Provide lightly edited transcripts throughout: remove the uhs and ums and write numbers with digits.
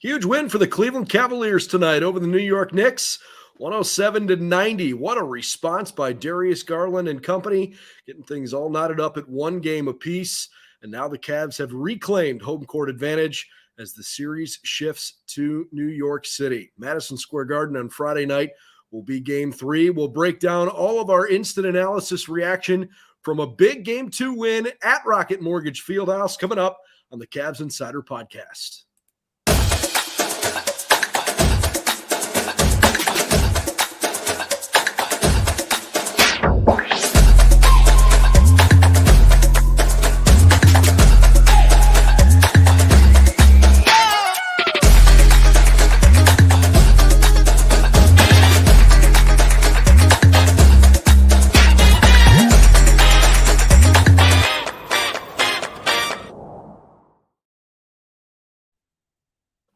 Huge win for the Cleveland Cavaliers tonight over the New York Knicks, 107-90. What a response by Darius Garland and company, getting things all knotted up at one game apiece. And now the Cavs have reclaimed home court advantage as the series shifts to New York City. Madison Square Garden on Friday night will be Game 3. We'll break down all of our instant analysis reaction from a big Game 2 win at Rocket Mortgage Fieldhouse coming up on the Cavs Insider Podcast.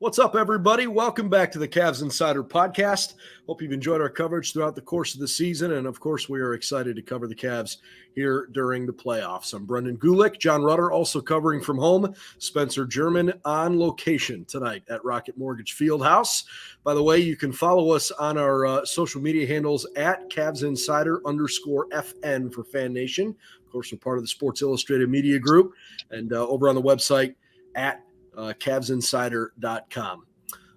What's up, everybody? Welcome back to the Cavs Insider Podcast. Hope you've enjoyed our coverage throughout the course of the season, and of course, we are excited to cover the Cavs here during the playoffs. I'm Brendan Gulick. Jon Rudder also covering from home. Spencer German on location tonight at Rocket Mortgage Fieldhouse. By the way, you can follow us on our social media handles at CavsInsider_FN for FanNation. Of course, we're part of the Sports Illustrated Media Group, and over on the website at CavsInsider.com.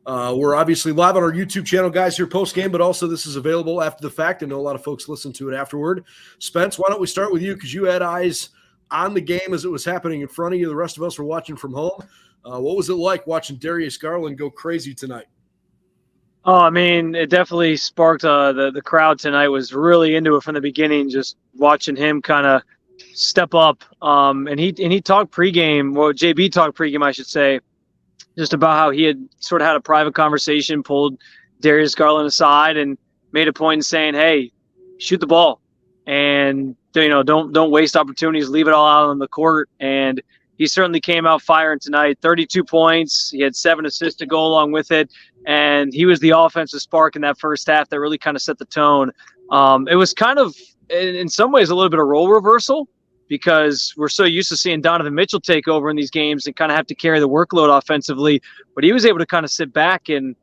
We're obviously live on our YouTube channel, guys, here post-game, but also this is available after the fact. I know a lot of folks listen to it afterward. Spence, why don't we start with you, because you had eyes on the game as it was happening in front of you. The rest of us were watching from home. What was it like watching Darius Garland go crazy tonight? Oh, I mean, it definitely sparked the crowd tonight was really into it from the beginning, just watching him kind of step up. And he talked pregame, well, JB talked pregame, I should say, just about how he had sort of had a private conversation, pulled Darius Garland aside and made a point in saying, hey, shoot the ball and, don't waste opportunities, leave it all out on the court. And he certainly came out firing tonight, 32 points. He had 7 assists to go along with it. And he was the offensive spark in that first half that really kind of set the tone. It was kind of, in some ways, a little bit of role reversal, because we're so used to seeing Donovan Mitchell take over in these games and kind of have to carry the workload offensively. But he was able to kind of sit back, and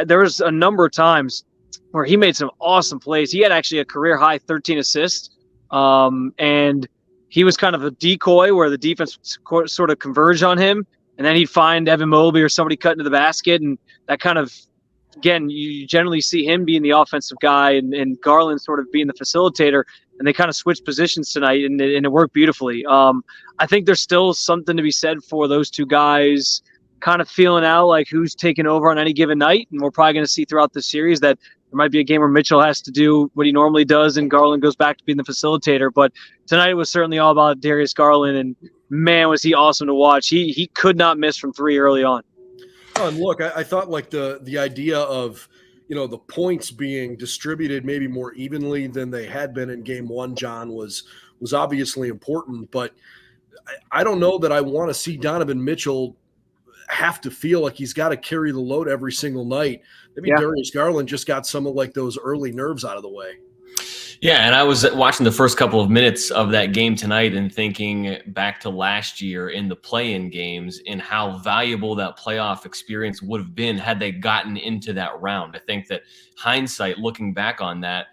there was a number of times where he made some awesome plays. He had actually a career-high 13 assists, and he was kind of a decoy where the defense sort of converged on him, and then he'd find Evan Mobley or somebody cut into the basket, and that kind of, again, you generally see him being the offensive guy and Garland sort of being the facilitator, and they kind of switched positions tonight, and it worked beautifully. I think there's still something to be said for those two guys kind of feeling out like who's taking over on any given night, and we're probably going to see throughout the series that there might be a game where Mitchell has to do what he normally does and Garland goes back to being the facilitator. But tonight was certainly all about Darius Garland, and man, was he awesome to watch. He could not miss from three early on. Oh, and look, I thought like the idea of, the points being distributed maybe more evenly than they had been in Game 1, John, was obviously important. But I don't know that I want to see Donovan Mitchell have to feel like he's got to carry the load every single night. Maybe Darius Garland just got some of like those early nerves out of the way. Yeah, and I was watching the first couple of minutes of that game tonight and thinking back to last year in the play-in games and how valuable that playoff experience would have been had they gotten into that round. I think that hindsight, looking back on that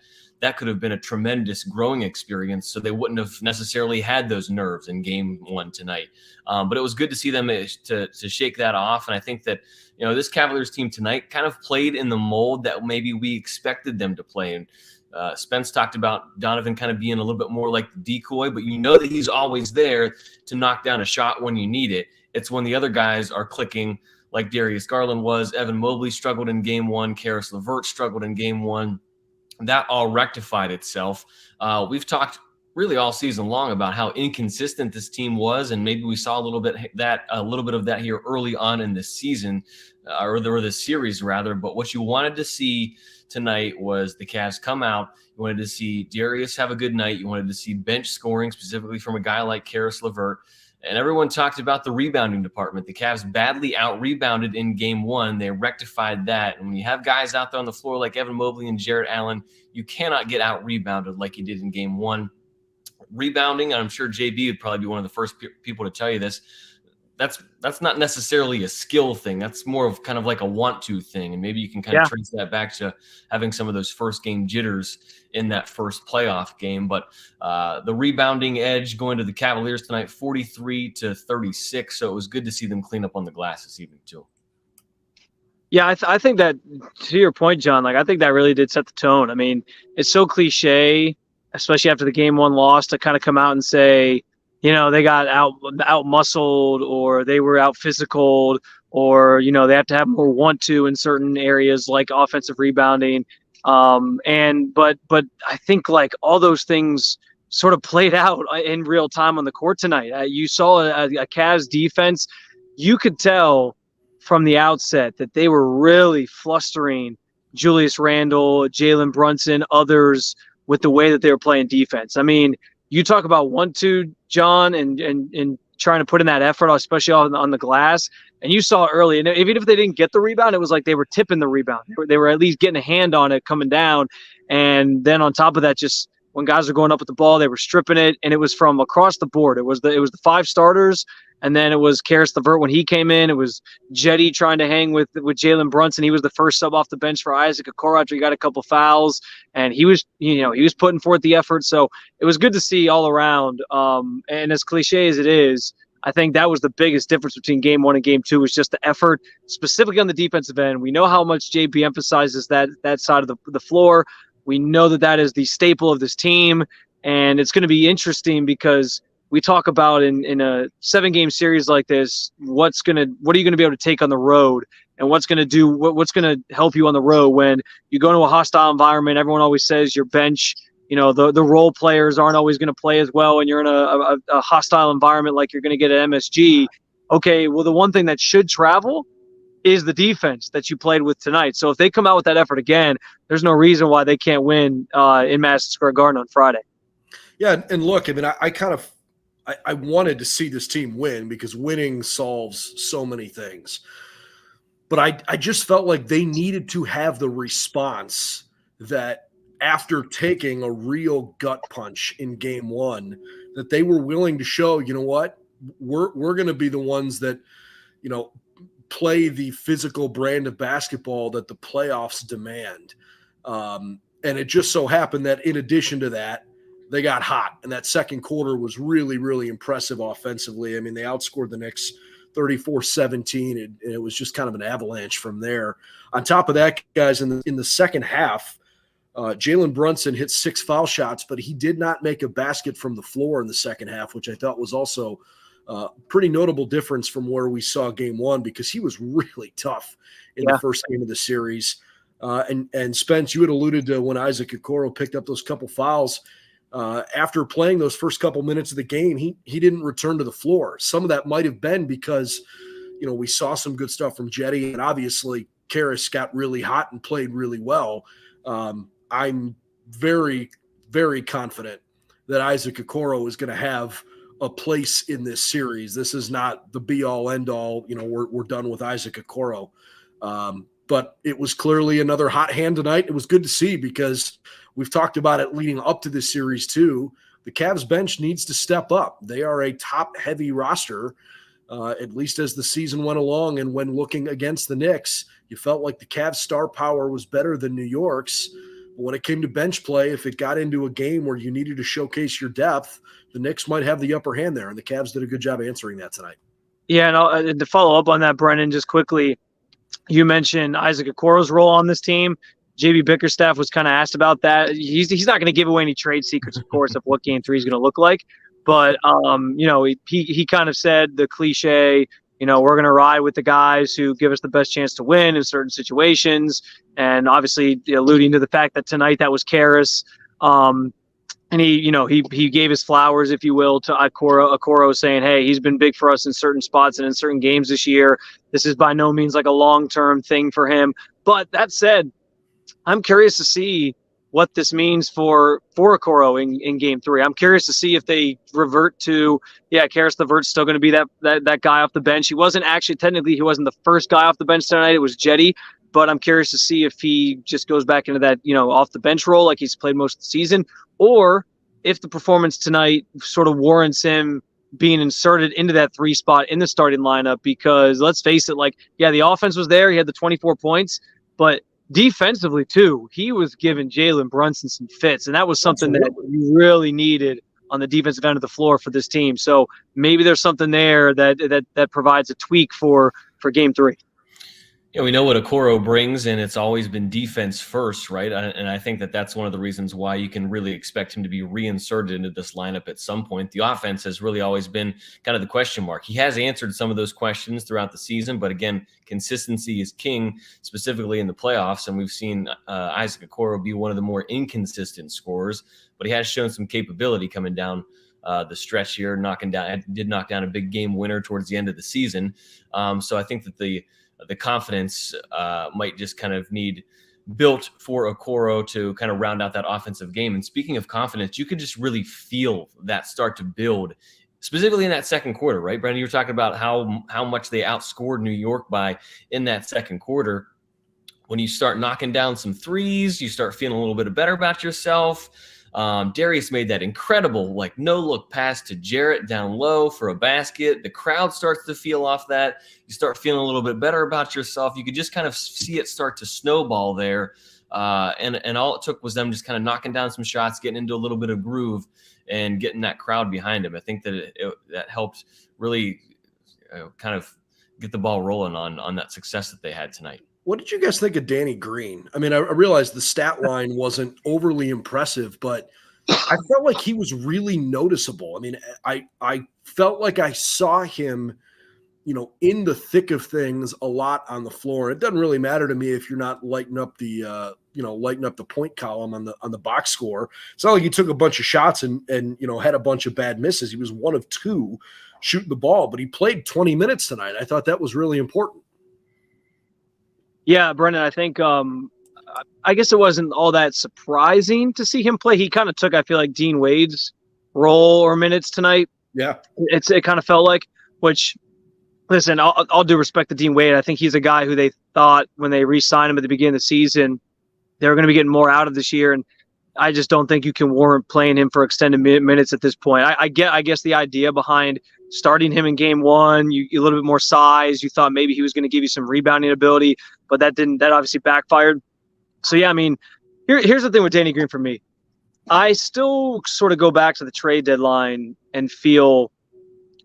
could have been a tremendous growing experience, so they wouldn't have necessarily had those nerves in Game 1 tonight. But it was good to see them to shake that off, and I think that this Cavaliers team tonight kind of played in the mold that maybe we expected them to play in. Spence talked about Donovan kind of being a little bit more like the decoy, but that he's always there to knock down a shot when you need it. It's when the other guys are clicking, like Darius Garland was. Evan Mobley struggled in Game 1. Caris LeVert struggled in Game 1. That all rectified itself. We've talked really all season long about how inconsistent this team was, and maybe we saw a little bit of that here early on in this season, or this series rather. But what you wanted to see tonight was the Cavs come out. You wanted to see Darius have a good night. You wanted to see bench scoring, specifically from a guy like Caris LeVert. And everyone talked about the rebounding department. The Cavs badly out-rebounded in Game 1. They rectified that. And when you have guys out there on the floor like Evan Mobley and Jarrett Allen, you cannot get out-rebounded like you did in Game 1. Rebounding, and I'm sure JB would probably be one of the first people to tell you this, that's not necessarily a skill thing. That's more of kind of like a want to thing. And maybe you can kind of trace that back to having some of those first game jitters in that first playoff game. But the rebounding edge going to the Cavaliers tonight, 43-36. So it was good to see them clean up on the glass this evening too. Yeah, I think that, to your point, John, like I think that really did set the tone. I mean, it's so cliche, especially after the game one loss, to kind of come out and say, you know, they got out muscled, or they were out physical, or, you know, they have to have more want to in certain areas like offensive rebounding. But I think like all those things sort of played out in real time on the court tonight. You saw a Cavs defense. You could tell from the outset that they were really flustering Julius Randle, Jalen Brunson, others with the way that they were playing defense. I mean, you talk about 1-2, John, and trying to put in that effort, especially on the glass. And you saw early, and even if they didn't get the rebound, it was like they were tipping the rebound. They were at least getting a hand on it coming down. And then on top of that, just when guys were going up with the ball, they were stripping it, and it was from across the board. It was the 5 starters, and then it was Caris LeVert when he came in. It was Jetty trying to hang with Jalen Brunson. He was the first sub off the bench for Isaac Okoro after he got a couple fouls, and he was putting forth the effort. So it was good to see all around. And as cliche as it is, I think that was the biggest difference between game one and game two, was just the effort, specifically on the defensive end. We know how much JB emphasizes that side of the floor. We know that is the staple of this team, and it's going to be interesting because we talk about in a 7-game series like this, what are you going to be able to take on the road, and what's going to help you on the road when you go into a hostile environment. Everyone always says your bench, the role players aren't always going to play as well when you're in a hostile environment like you're going to get at MSG. Okay, well, the one thing that should travel is the defense that you played with tonight. So if they come out with that effort again, there's no reason why they can't win in Madison Square Garden on Friday. Yeah, and look, I mean, I wanted to see this team win because winning solves so many things. But I just felt like they needed to have the response that after taking a real gut punch in game one, that they were willing to show, you know what, we're going to be the ones that, play the physical brand of basketball that the playoffs demand. And it just so happened that in addition to that, they got hot. And that second quarter was really, really impressive offensively. I mean, they outscored the Knicks 34-17, and it was just kind of an avalanche from there. On top of that, guys, in the second half, Jalen Brunson hit 6 foul shots, but he did not make a basket from the floor in the second half, which I thought was also pretty notable difference from where we saw game one, because he was really tough in the first game of the series. And Spence, you had alluded to when Isaac Okoro picked up those couple fouls. After playing those first couple minutes of the game, he didn't return to the floor. Some of that might have been because, we saw some good stuff from Jetty, and obviously Caris got really hot and played really well. I'm very, very confident that Isaac Okoro is going to have a place in this series. This is not the be-all, end-all. We're done with Isaac Okoro. But it was clearly another hot hand tonight. It was good to see because we've talked about it leading up to this series too. The Cavs bench needs to step up. They are a top-heavy roster, at least as the season went along. And when looking against the Knicks, you felt like the Cavs' star power was better than New York's. But when it came to bench play, if it got into a game where you needed to showcase your depth, the Knicks might have the upper hand there, and the Cavs did a good job answering that tonight. Yeah, and to follow up on that, Brennan, just quickly, you mentioned Isaac Okoro's role on this team. JB Bickerstaff was kind of asked about that. He's not going to give away any trade secrets, of course, of what Game 3 is going to look like. But, he kind of said the cliche, we're going to ride with the guys who give us the best chance to win in certain situations. And obviously alluding to the fact that tonight that was Caris. And he gave his flowers, if you will, to Okoro, saying, hey, he's been big for us in certain spots and in certain games this year. This is by no means like a long-term thing for him. But that said, I'm curious to see what this means for Okoro in game 3. I'm curious to see if they revert to, Caris LeVert's still going to be that guy off the bench. He wasn't the first guy off the bench tonight. It was Jetty. But I'm curious to see if he just goes back into that, off the bench role like he's played most of the season, or if the performance tonight sort of warrants him being inserted into that 3 spot in the starting lineup, because let's face it, like, yeah, the offense was there. He had the 24 points, but defensively too, he was giving Jalen Brunson some fits, and that was something that you really needed on the defensive end of the floor for this team. So maybe there's something there that provides a tweak for game 3. Yeah, we know what Okoro brings, and it's always been defense first, right? And I think that that's one of the reasons why you can really expect him to be reinserted into this lineup at some point. The offense has really always been kind of the question mark. He has answered some of those questions throughout the season, but again, consistency is king, specifically in the playoffs. And we've seen Isaac Okoro be one of the more inconsistent scorers, but he has shown some capability coming down the stretch here, did knock down a big game winner towards the end of the season. So I think that the confidence might just kind of need built for Okoro to kind of round out that offensive game. And speaking of confidence, you could just really feel that start to build, specifically in that second quarter, right? Brandon, you were talking about how much they outscored New York by in that second quarter. When you start knocking down some threes, you start feeling a little bit better about yourself. Darius made that incredible, like, no-look pass to Jarrett down low for a basket. The crowd starts to feel off that. You start feeling a little bit better about yourself. You could just kind of see it start to snowball there. And all it took was them just kind of knocking down some shots, getting into a little bit of groove, and getting that crowd behind him. I think that that helped really kind of get the ball rolling on that success that they had tonight. What did you guys think of Danny Green? I mean, I realized the stat line wasn't overly impressive, but I felt like he was really noticeable. I mean, I felt like I saw him, in the thick of things a lot on the floor. It doesn't really matter to me if you're not lighting up the point column on the box score. It's not like he took a bunch of shots and had a bunch of bad misses. He was 1 of 2 shooting the ball, but he played 20 minutes tonight. I thought that was really important. Yeah, Brendan, I think I guess it wasn't all that surprising to see him play. He kind of took, I feel like, Dean Wade's role or minutes tonight. Yeah. It kind of felt like, which, listen, I'll do respect to Dean Wade. I think he's a guy who they thought when they re-signed him at the beginning of the season, they were going to be getting more out of this year. And I just don't think you can warrant playing him for extended minutes at this point. I guess the idea behind starting him in game 1, you a little bit more size. You thought maybe he was going to give you some rebounding ability, but that obviously backfired. So, yeah, I mean, here's the thing with Danny Green for me. I still sort of go back to the trade deadline and feel,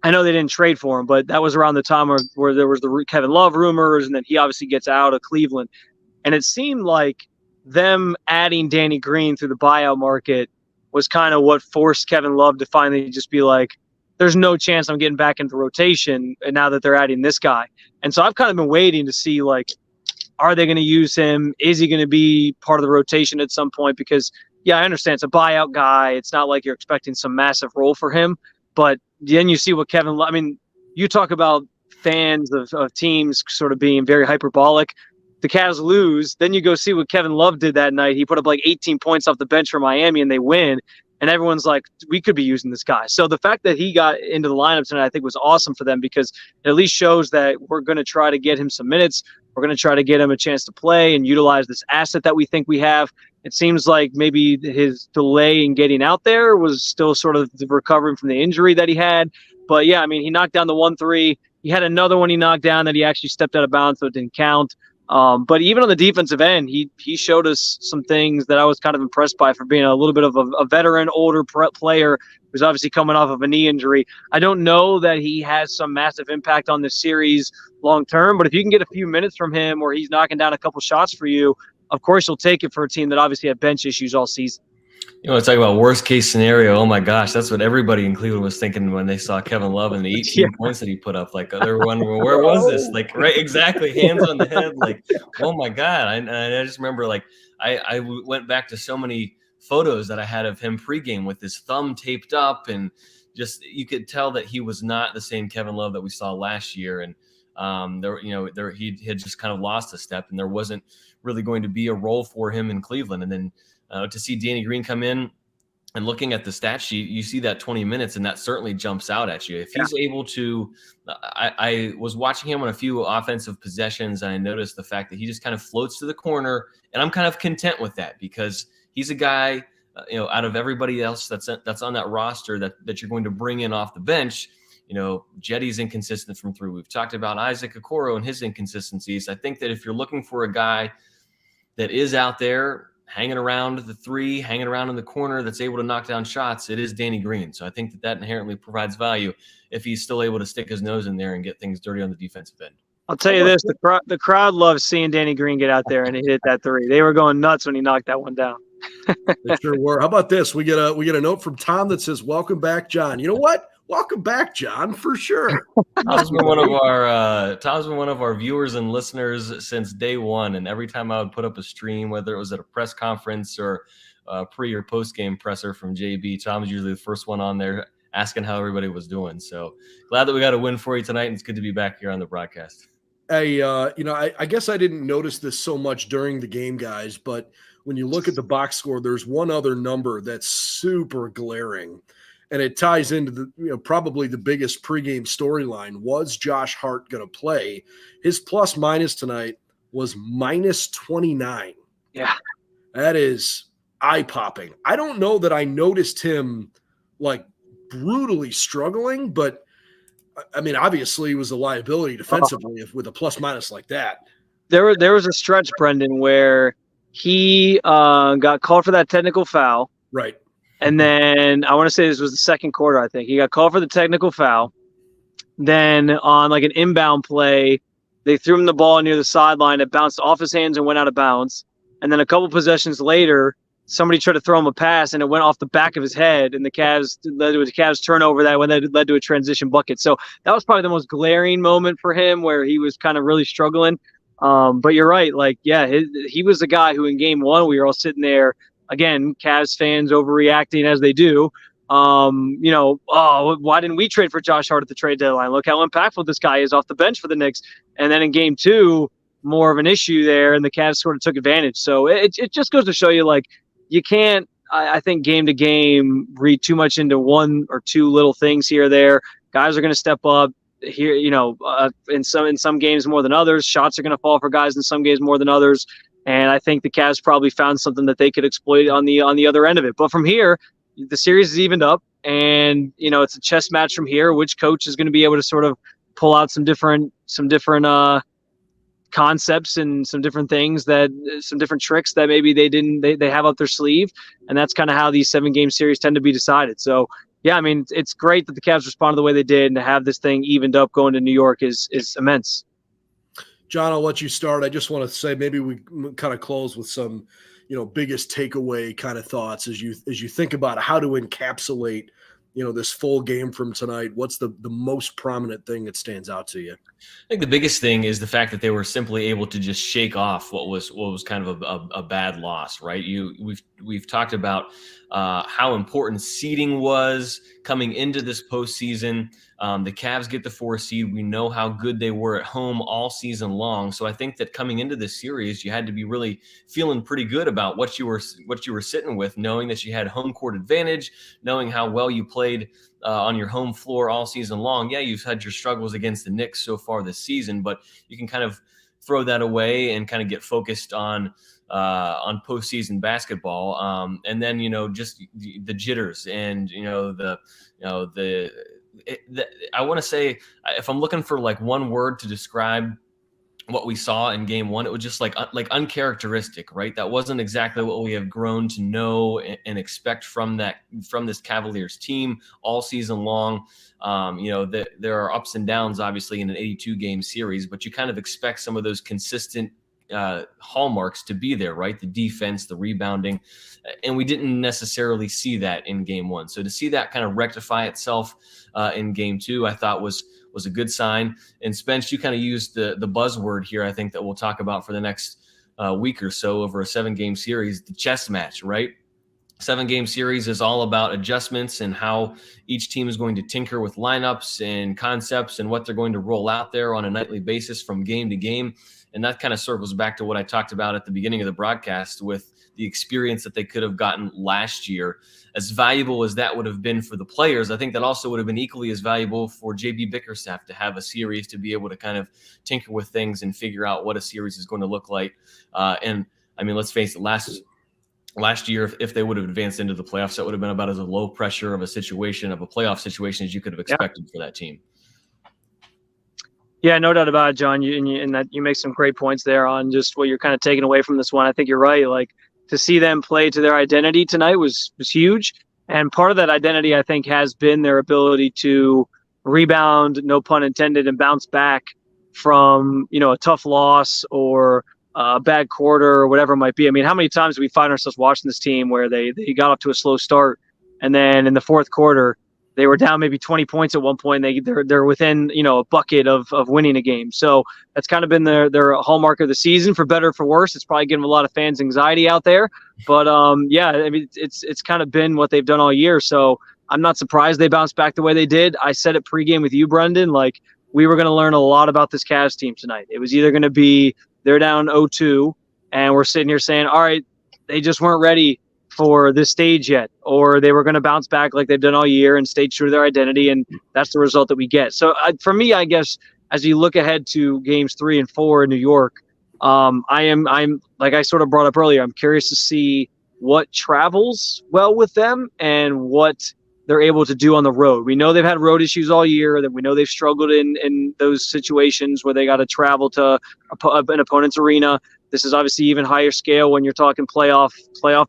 I know they didn't trade for him, but that was around the time where there was the Kevin Love rumors, and then he obviously gets out of Cleveland. And it seemed like them adding Danny Green through the buyout market was kind of what forced Kevin Love to finally just be like, there's no chance I'm getting back into rotation, and now that they're adding this guy. And so I've kind of been waiting to see, like, are they going to use him? Is he going to be part of the rotation at some point? Because, yeah, I understand it's a buyout guy. It's not like you're expecting some massive role for him. But then you see what Kevin Love – I mean, you talk about fans of teams sort of being very hyperbolic. The Cavs lose. Then you go see what Kevin Love did that night. He put up like 18 points off the bench for Miami, and they win. And everyone's like, we could be using this guy. So the fact that he got into the lineup tonight, I think, was awesome for them, because it at least shows that we're going to try to get him some minutes. We're going to try to get him a chance to play and utilize this asset that we think we have. It seems like maybe his delay in getting out there was still sort of recovering from the injury that he had. But, yeah, I mean, he knocked down the 1-3. He had another one he knocked down that he actually stepped out of bounds, so it didn't count. But even on the defensive end, he showed us some things that I was kind of impressed by for being a little bit of a veteran, older player who's obviously coming off of a knee injury. I don't know that he has some massive impact on this series long term, but if you can get a few minutes from him where he's knocking down a couple shots for you, of course you'll take it for a team that obviously had bench issues all season. You want to talk about worst case scenario? Oh my gosh, that's what everybody in Cleveland was thinking when they saw Kevin Love and the 18 points that he put up. Like, they were wondering, where was this? Like, right, exactly, hands on the head. Like, oh my God. I just remember, like, I went back to so many photos that I had of him pregame with his thumb taped up, and just you could tell that he was not the same Kevin Love that we saw last year. And he had just kind of lost a step, and there wasn't really going to be a role for him in Cleveland. And then to see Danny Green come in, and looking at the stat sheet, you see that 20 minutes, and that certainly jumps out at you. If he's able to, I was watching him on a few offensive possessions, and I noticed the fact that he just kind of floats to the corner, and I'm kind of content with that, because he's a guy out of everybody else that's on that roster that you're going to bring in off the bench, Jetty's inconsistent from three. We've talked about Isaac Okoro and his inconsistencies. I think that if you're looking for a guy that is out there hanging around the three, hanging around in the corner, that's able to knock down shots, it is Danny Green. So I think that inherently provides value if he's still able to stick his nose in there and get things dirty on the defensive end. I'll tell you this, the crowd loves seeing Danny Green get out there and hit that three. They were going nuts when he knocked that one down. They sure were. How about this? We get a note from Tom that says, "Welcome back, John." You know what? Welcome back, John, for sure. Tom's been one of our viewers and listeners since day one, and every time I would put up a stream, whether it was at a press conference or pre or post game presser from JB, Tom was usually the first one on there asking how everybody was doing. So glad that we got a win for you tonight, and it's good to be back here on the broadcast. I guess I didn't notice this so much during the game, guys, but when you look at the box score, there's one other number that's super glaring, and it ties into probably the biggest pregame storyline. Was Josh Hart going to play? His plus minus tonight was minus 29. Yeah. That is eye-popping. I don't know that I noticed him like brutally struggling, but I mean, obviously he was a liability defensively with a plus minus like that. There was a stretch, Brendan, where he got called for that technical foul. Right. And then I want to say this was the second quarter, I think. He got called for the technical foul. Then on like an inbound play, they threw him the ball near the sideline. It bounced off his hands and went out of bounds. And then a couple possessions later, somebody tried to throw him a pass, and it went off the back of his head, and the Cavs led to a Cavs turnover that led to a transition bucket. So that was probably the most glaring moment for him, where he was kind of really struggling. But you're right. Like, yeah, he was the guy who in game one, we were all sitting there, again, Cavs fans overreacting as they do. Why didn't we trade for Josh Hart at the trade deadline? Look how impactful this guy is off the bench for the Knicks. And then in game two, more of an issue there, and the Cavs sort of took advantage. So it just goes to show you, like, you can't, I think, game to game read too much into one or two little things here or there. Guys are going to step up here, in some games more than others. Shots are going to fall for guys in some games more than others. And I think the Cavs probably found something that they could exploit on the other end of it. But from here, the series is evened up, and it's a chess match from here. Which coach is going to be able to sort of pull out some different concepts and some different tricks that maybe they have up their sleeve, and that's kind of how these 7-game series tend to be decided. So yeah, I mean, it's great that the Cavs responded the way they did, and to have this thing evened up going to New York is immense. John, I'll let you start. I just want to say maybe we kind of close with some, biggest takeaway kind of thoughts as you think about how to encapsulate, this full game from tonight. What's the most prominent thing that stands out to you? I think the biggest thing is the fact that they were simply able to just shake off what was kind of a bad loss, right? We've talked about how important seeding was coming into this postseason. The Cavs get the 4 seed. We know how good they were at home all season long. So I think that coming into this series, you had to be really feeling pretty good about what you were sitting with, knowing that you had home court advantage, knowing how well you played on your home floor all season long. Yeah, you've had your struggles against the Knicks so far this season, but you can kind of throw that away and kind of get focused on postseason basketball. And then, just the jitters and, I want to say, if I'm looking for like one word to describe what we saw in game one, it was just like uncharacteristic, right? That wasn't exactly what we have grown to know and expect from this Cavaliers team all season long. There are ups and downs, obviously, in an 82-game series, but you kind of expect some of those consistent hallmarks to be there, right? The defense, the rebounding, and we didn't necessarily see that in game one. So to see that kind of rectify itself in game two, I thought was a good sign. And Spence, you kind of used the buzzword here, I think, that we'll talk about for the next week or so over a 7-game series, the chess match, right? 7-game series is all about adjustments and how each team is going to tinker with lineups and concepts and what they're going to roll out there on a nightly basis from game to game. And that kind of circles back to what I talked about at the beginning of the broadcast with the experience that they could have gotten last year. As valuable as that would have been for the players, I think that also would have been equally as valuable for JB Bickerstaff to have a series to be able to kind of tinker with things and figure out what a series is going to look like. And I mean, let's face it, last year, if they would have advanced into the playoffs, that would have been about as a low pressure of a playoff situation as you could have expected for that team. Yeah, no doubt about it, John. And that you make some great points there on just what you're kind of taking away from this one. I think you're right. Like, to see them play to their identity tonight was huge. And part of that identity, I think, has been their ability to rebound, no pun intended, and bounce back from, a tough loss or a bad quarter or whatever it might be. I mean, how many times do we find ourselves watching this team where they got off to a slow start, and then in the fourth quarter they were down maybe 20 points at one point. They're within, a bucket of winning a game. So that's kind of been their hallmark of the season, for better or for worse. It's probably given a lot of fans anxiety out there, but yeah, I mean, it's kind of been what they've done all year. So I'm not surprised they bounced back the way they did. I said it pregame with you, Brendan, like, we were going to learn a lot about this Cavs team tonight. It was either going to be they're down 0-2 and we're sitting here saying, all right, they just weren't ready for this stage yet, or they were going to bounce back like they've done all year and stay true to their identity, and that's the result that we get. So for me, I guess, as you look ahead to games 3 and 4 in New York, I'm like I sort of brought up earlier, I'm curious to see what travels well with them and what they're able to do on the road. We know they've had road issues all year, that we know they've struggled in those situations where they got to travel to an opponent's arena. This is obviously even higher scale when you're talking playoff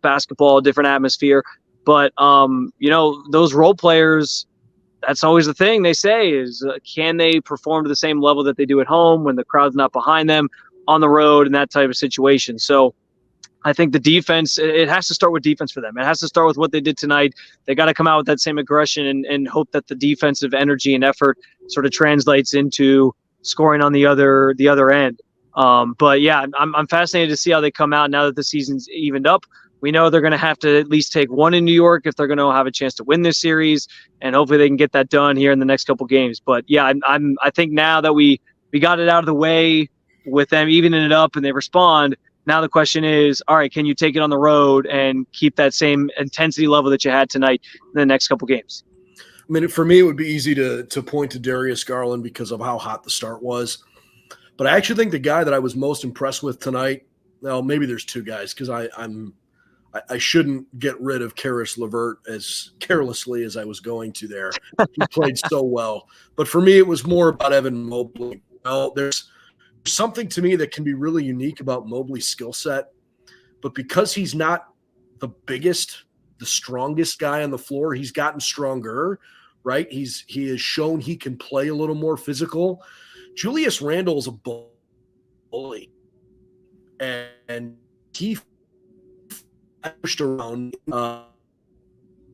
basketball, different atmosphere. But, those role players, that's always the thing they say is, can they perform to the same level that they do at home when the crowd's not behind them on the road and that type of situation? So I think the defense, it has to start with defense for them. It has to start with what they did tonight. They got to come out with that same aggression and hope that the defensive energy and effort sort of translates into scoring on the other end. But yeah, I'm fascinated to see how they come out now that the season's evened up. We know they're going to have to at least take one in New York if they're going to have a chance to win this series, and hopefully they can get that done here in the next couple games. But yeah, I think now that we got it out of the way with them evening it up and they respond, now the question is, all right, can you take it on the road and keep that same intensity level that you had tonight in the next couple games? I mean, for me, it would be easy to point to Darius Garland because of how hot the start was. But I actually think the guy that I was most impressed with tonight, well, maybe there's two guys, because I shouldn't get rid of Caris LeVert as carelessly as I was going to there. He played so well. But for me, it was more about Evan Mobley. Well, there's something to me that can be really unique about Mobley's skill set. But because he's not the biggest, the strongest guy on the floor, he's gotten stronger, right? He has shown he can play a little more physical. Julius Randle is a bully, and he pushed around. Look,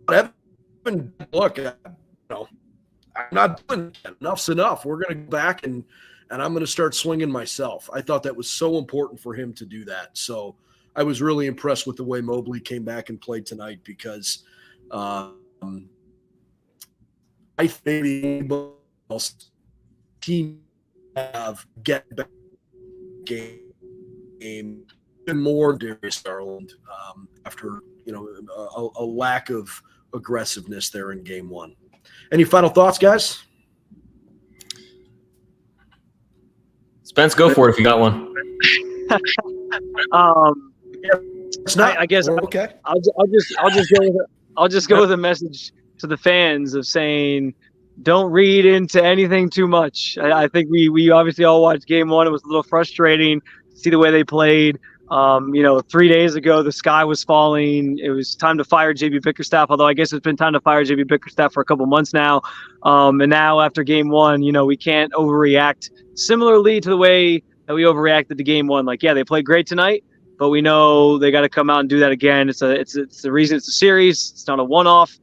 I'm not doing that. Enough's enough. We're going to go back and I'm going to start swinging myself. I thought that was so important for him to do that. So I was really impressed with the way Mobley came back and played tonight, because I think the team have get back game even more Darius Garland after a lack of aggressiveness there in game 1. Any final thoughts, guys? Spence, go for it if you got one. It's not. I guess okay. I'll just go with a message to the fans of saying, don't read into anything too much. I think we obviously all watched game 1. It was a little frustrating to see the way they played. 3 days ago, the sky was falling. It was time to fire JB Bickerstaff, although I guess it's been time to fire JB Bickerstaff for a couple months now. And now after game 1, we can't overreact similarly to the way that we overreacted to game 1. Like, yeah, they played great tonight, but we know they got to come out and do that again. It's the reason it's a series. It's not a one-off.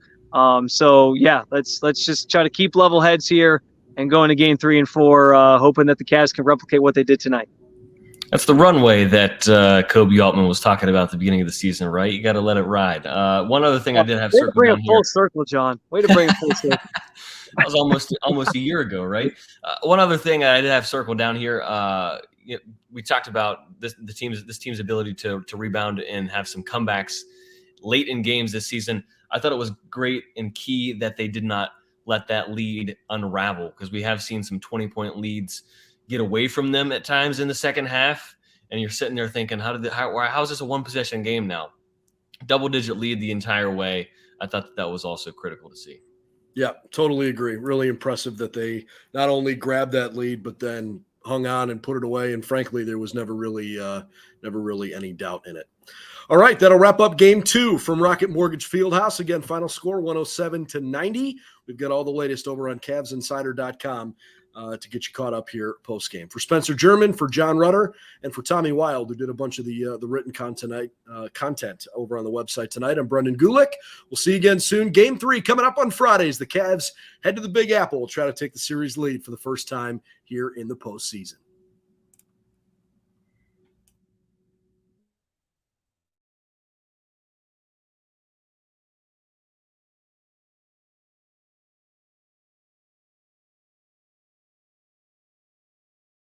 So yeah, let's just try to keep level heads here and go into game 3 and 4, hoping that the Cavs can replicate what they did tonight. That's the runway that Kobe Altman was talking about at the beginning of the season, right? You got to let it ride. One other thing I did have circled down here. Way to bring it full circle, John. Way to bring it full circle. That was almost a year ago, right? One other thing I did have circled down here. We talked about this team's ability to rebound and have some comebacks late in games this season. I thought it was great and key that they did not let that lead unravel, because we have seen some 20-point leads get away from them at times in the second half, and you're sitting there thinking, how is this a one-possession game now? double-digit lead the entire way. I thought that was also critical to see. Yeah, totally agree. Really impressive that they not only grabbed that lead, but then hung on and put it away. And frankly, there was never really any doubt in it. All right, that'll wrap up game 2 from Rocket Mortgage Fieldhouse. Again, final score 107-90. We've got all the latest over on CavsInsider.com to get you caught up here post game. For Spencer German, for Jon Rudder, and for Tommy Wild, who did a bunch of the written content over on the website tonight, I'm Brendan Gulick. We'll see you again soon. Game 3 coming up on Fridays. The Cavs head to the Big Apple. We'll try to take the series lead for the first time here in the postseason.